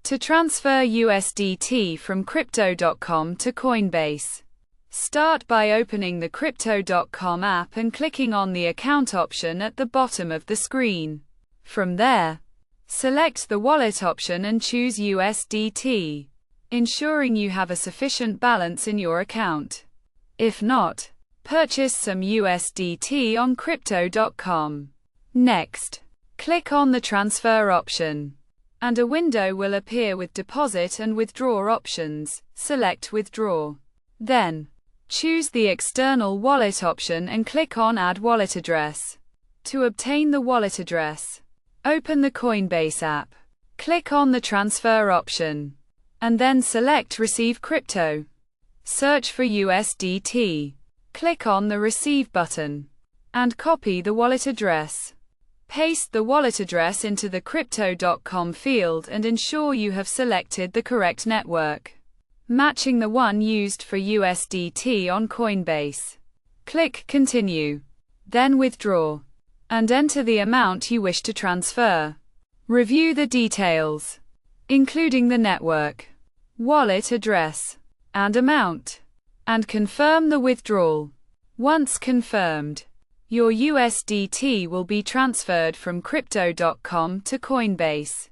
To transfer USDT from Crypto.com to Coinbase, start by opening the Crypto.com app and clicking on the account option at the bottom of the screen. From there, select the wallet option and choose USDT, ensuring you have a sufficient balance in your account. If not, purchase some USDT on Crypto.com. Next, click on the transfer option, and a window will appear with deposit and withdraw options. Select withdraw. Then, choose the external wallet option and click on add wallet address. To obtain the wallet address, open the Coinbase app, click on the transfer option, and then select receive crypto. Search for USDT. Click on the receive button, and copy the wallet address. Paste the wallet address into the Crypto.com field and ensure you have selected the correct network, matching the one used for USDT on Coinbase. Click Continue, then Withdraw, and enter the amount you wish to transfer. Review the details, including the network, wallet address, and amount, and confirm the withdrawal. Once confirmed, your USDT will be transferred from Crypto.com to Coinbase.